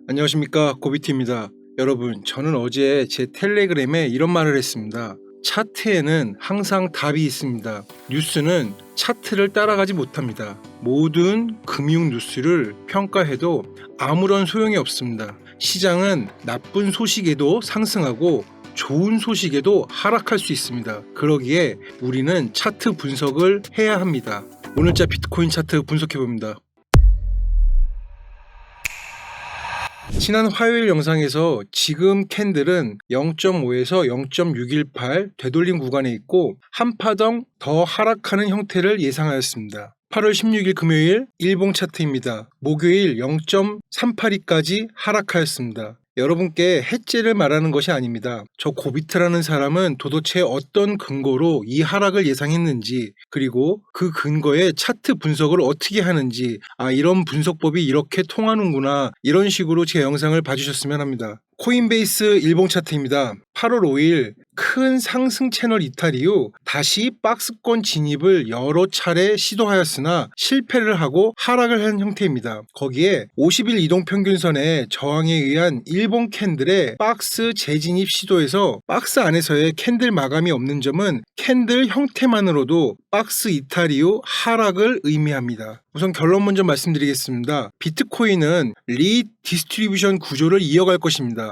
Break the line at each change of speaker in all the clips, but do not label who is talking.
안녕하십니까, 고비티입니다. 여러분, 저는 어제 제 텔레그램에 이런 말을 했습니다. 차트에는 항상 답이 있습니다. 뉴스는 차트를 따라가지 못합니다. 모든 금융 뉴스를 평가해도 아무런 소용이 없습니다. 시장은 나쁜 소식에도 상승하고 좋은 소식에도 하락할 수 있습니다. 그러기에 우리는 차트 분석을 해야 합니다. 오늘자 비트코인 차트 분석해봅니다. 지난 화요일 영상에서 지금 캔들은 0.5에서 0.618 되돌림 구간에 있고 한 파동 더 하락하는 형태를 예상하였습니다. 8월 16일 금요일 일봉 차트입니다. 목요일 0.382까지 하락하였습니다. 여러분께 해째를 말하는 것이 아닙니다. 저 고비트라는 사람은 도대체 어떤 근거로 이 하락을 예상했는지, 그리고 그 근거에 차트 분석을 어떻게 하는지, 이런 분석법이 이렇게 통하는구나, 이런 식으로 제 영상을 봐주셨으면 합니다. 코인베이스 일봉 차트입니다. 8월 5일 큰 상승 채널 이탈 이후 다시 박스권 진입을 여러 차례 시도하였으나 실패를 하고 하락을 한 형태입니다. 거기에 50일 이동평균선의 저항에 의한 일본 캔들의 박스 재진입 시도에서 박스 안에서의 캔들 마감이 없는 점은 캔들 형태만으로도 박스 이탈 이후 하락을 의미합니다. 우선 결론 먼저 말씀드리겠습니다. 비트코인은 리디스트리뷰션 구조를 이어갈 것입니다.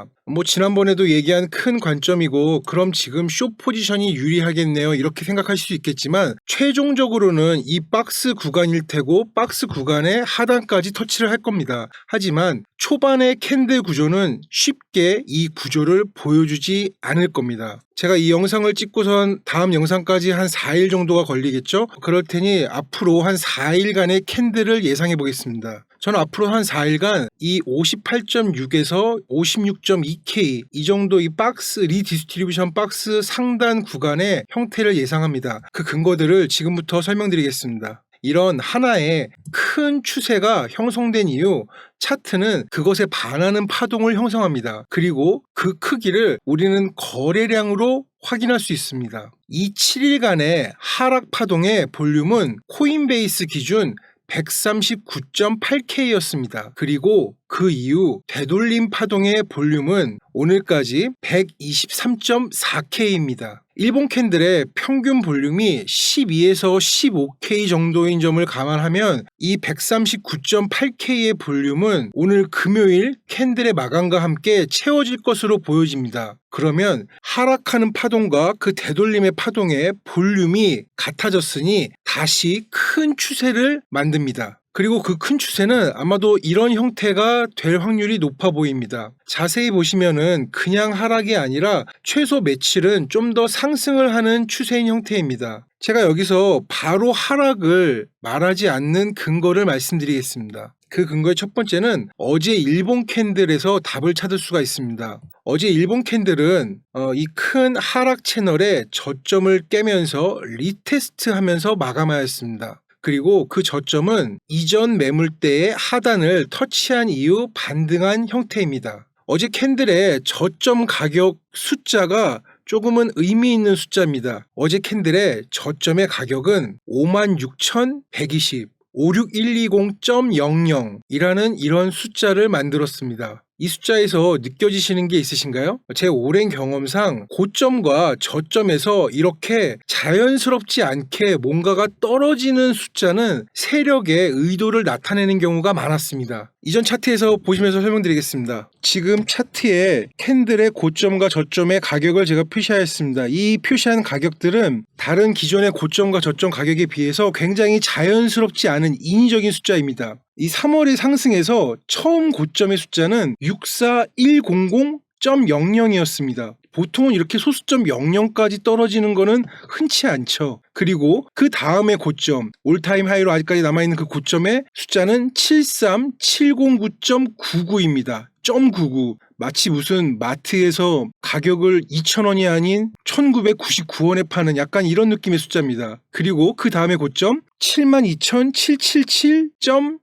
지난번에도 얘기한 큰 관점이고, 그럼 지금 숏 포지션이 유리하겠네요, 이렇게 생각할 수 있겠지만 최종적으로는 이 박스 구간일 테고 박스 구간의 하단까지 터치를 할 겁니다. 하지만 초반의 캔들 구조는 쉽게 이 구조를 보여주지 않을 겁니다. 제가 이 영상을 찍고선 다음 영상까지 한 4일 정도가 걸리겠죠? 그럴 테니 앞으로 한 4일간의 캔들을 예상해 보겠습니다. 저는 앞으로 한 4일간 이 58.6에서 56.2K 이 정도 이 박스 리디스트리뷰션 박스 상단 구간의 형태를 예상합니다. 그 근거들을 지금부터 설명드리겠습니다. 이런 하나의 큰 추세가 형성된 이후 차트는 그것에 반하는 파동을 형성합니다. 그리고 그 크기를 우리는 거래량으로 확인할 수 있습니다. 이 7일간의 하락 파동의 볼륨은 코인베이스 기준 139.8K였습니다. 그리고 그 이후 되돌림 파동의 볼륨은 오늘까지 123.4K입니다. 일본 캔들의 평균 볼륨이 12에서 15K 정도인 점을 감안하면 이 139.8K의 볼륨은 오늘 금요일 캔들의 마감과 함께 채워질 것으로 보여집니다. 그러면 하락하는 파동과 그 되돌림의 파동의 볼륨이 같아졌으니 다시 큰 추세를 만듭니다. 그리고 그 큰 추세는 아마도 이런 형태가 될 확률이 높아 보입니다. 자세히 보시면은 그냥 하락이 아니라 최소 며칠은 좀 더 상승을 하는 추세인 형태입니다. 제가 여기서 바로 하락을 말하지 않는 근거를 말씀드리겠습니다. 그 근거의 첫 번째는 어제 일본 캔들에서 답을 찾을 수가 있습니다. 어제 일본 캔들은 이 큰 하락 채널의 저점을 깨면서 리테스트하면서 마감하였습니다. 그리고 그 저점은 이전 매물대의 하단을 터치한 이후 반등한 형태입니다. 어제 캔들의 저점 가격 숫자가 조금은 의미 있는 숫자입니다. 어제 캔들의 저점의 가격은 56,120, 56120.00이라는 이런 숫자를 만들었습니다. 이 숫자에서 느껴지시는 게 있으신가요? 제 오랜 경험상 고점과 저점에서 이렇게 자연스럽지 않게 뭔가가 떨어지는 숫자는 세력의 의도를 나타내는 경우가 많았습니다. 이전 차트에서 보시면서 설명드리겠습니다. 지금 차트에 캔들의 고점과 저점의 가격을 제가 표시하였습니다. 이 표시한 가격들은 다른 기존의 고점과 저점 가격에 비해서 굉장히 자연스럽지 않은 인위적인 숫자입니다. 이 3월의 상승에서 처음 고점의 숫자는 64100.00이었습니다. 보통은 이렇게 소수점 00까지 떨어지는 거는 흔치 않죠. 그리고 그 다음의 고점, 올타임 하이로 아직까지 남아있는 그 고점의 숫자는 73709.99입니다. 0.99. 마치 무슨 마트에서 가격을 2,000원이 아닌 1,999원에 파는 약간 이런 느낌의 숫자입니다. 그리고 그 다음의 고점 72,777.0.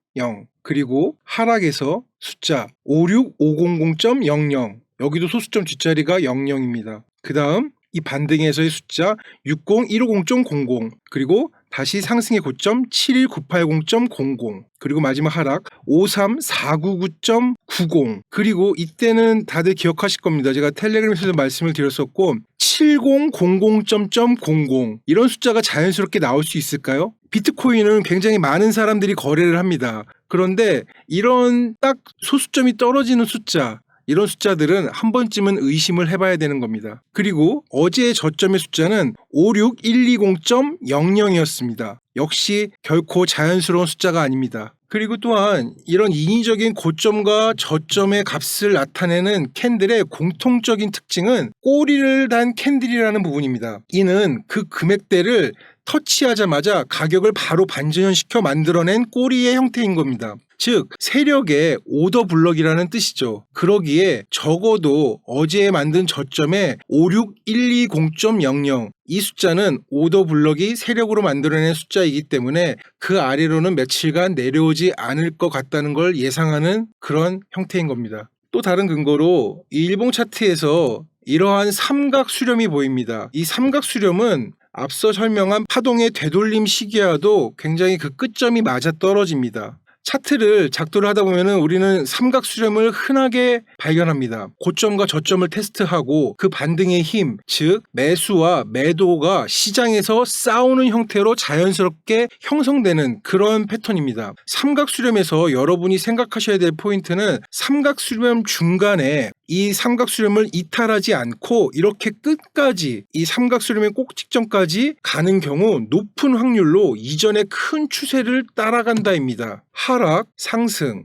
그리고 하락에서 숫자 56500.00. 여기도 소수점 뒷자리가 00입니다. 그 다음 이 반등에서의 숫자 60150.00. 그리고 다시 상승의 고점 71980.00 그리고 마지막 하락 53499.90 그리고 이때는 다들 기억하실 겁니다. 제가 텔레그램에서 말씀을 드렸었고 7000.00 이런 숫자가 자연스럽게 나올 수 있을까요? 비트코인은 굉장히 많은 사람들이 거래를 합니다. 그런데 이런 딱 소수점이 떨어지는 숫자 이런 숫자들은 한 번쯤은 의심을 해봐야 되는 겁니다. 그리고 어제의 저점의 숫자는 56120.00이었습니다. 역시 결코 자연스러운 숫자가 아닙니다. 그리고 또한 이런 인위적인 고점과 저점의 값을 나타내는 캔들의 공통적인 특징은 꼬리를 단 캔들이라는 부분입니다. 이는 그 금액대를 터치하자마자 가격을 바로 반전시켜 만들어낸 꼬리의 형태인 겁니다. 즉 세력의 오더 블럭이라는 뜻이죠. 그러기에 적어도 어제 만든 저점의 56120.00 이 숫자는 오더 블럭이 세력으로 만들어낸 숫자이기 때문에 그 아래로는 며칠간 내려오지 않을 것 같다는 걸 예상하는 그런 형태인 겁니다. 또 다른 근거로 이 일봉 차트에서 이러한 삼각 수렴이 보입니다. 이 삼각 수렴은 앞서 설명한 파동의 되돌림 시기와도 굉장히 그 끝점이 맞아 떨어집니다. 차트를 작도를 하다 보면 우리는 삼각 수렴을 흔하게 발견합니다. 고점과 저점을 테스트하고 그 반등의 힘, 즉 매수와 매도가 시장에서 싸우는 형태로 자연스럽게 형성되는 그런 패턴입니다. 삼각 수렴에서 여러분이 생각하셔야 될 포인트는 삼각 수렴 중간에 이 삼각 수렴을 이탈하지 않고 이렇게 끝까지 이 삼각 수렴의 꼭직점까지 가는 경우 높은 확률로 이전의 큰 추세를 따라간다입니다. 하락, 상승,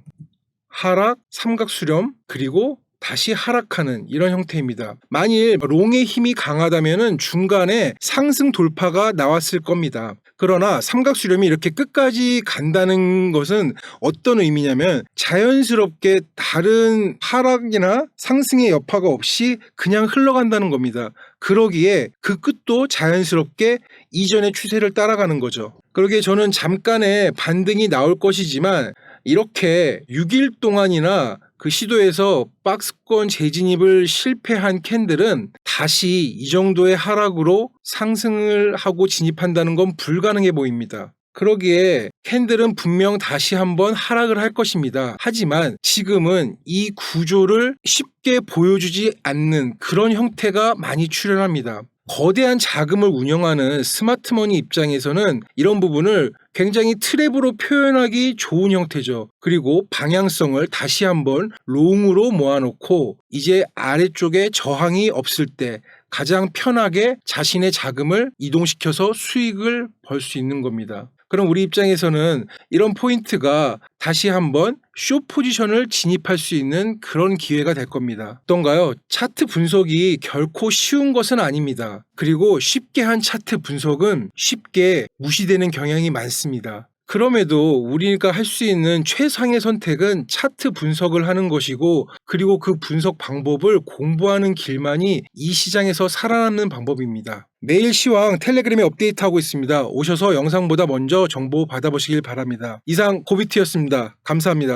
하락, 삼각 수렴, 그리고 다시 하락하는 이런 형태입니다. 만일 롱의 힘이 강하다면 중간에 상승 돌파가 나왔을 겁니다. 그러나 삼각 수렴이 이렇게 끝까지 간다는 것은 어떤 의미냐면 자연스럽게 다른 하락이나 상승의 여파가 없이 그냥 흘러간다는 겁니다. 그러기에 그 끝도 자연스럽게 이전의 추세를 따라가는 거죠. 그러기에 저는 잠깐의 반등이 나올 것이지만 이렇게 6일 동안이나 그 시도에서 박스권 재진입을 실패한 캔들은 다시 이 정도의 하락으로 상승을 하고 진입한다는 건 불가능해 보입니다. 그러기에 캔들은 분명 다시 한번 하락을 할 것입니다. 하지만 지금은 이 구조를 쉽게 보여주지 않는 그런 형태가 많이 출현합니다. 거대한 자금을 운영하는 스마트머니 입장에서는 이런 부분을 굉장히 트랩으로 표현하기 좋은 형태죠. 그리고 방향성을 다시 한번 롱으로 모아놓고 이제 아래쪽에 저항이 없을 때 가장 편하게 자신의 자금을 이동시켜서 수익을 벌 수 있는 겁니다. 그럼 우리 입장에서는 이런 포인트가 다시 한번 숏 포지션을 진입할 수 있는 그런 기회가 될 겁니다. 어떤가요? 차트 분석이 결코 쉬운 것은 아닙니다. 그리고 쉽게 한 차트 분석은 쉽게 무시되는 경향이 많습니다. 그럼에도 우리가 할 수 있는 최상의 선택은 차트 분석을 하는 것이고 그리고 그 분석 방법을 공부하는 길만이 이 시장에서 살아남는 방법입니다. 매일 시황 텔레그램에 업데이트하고 있습니다. 오셔서 영상보다 먼저 정보 받아보시길 바랍니다. 이상 고비트였습니다. 감사합니다.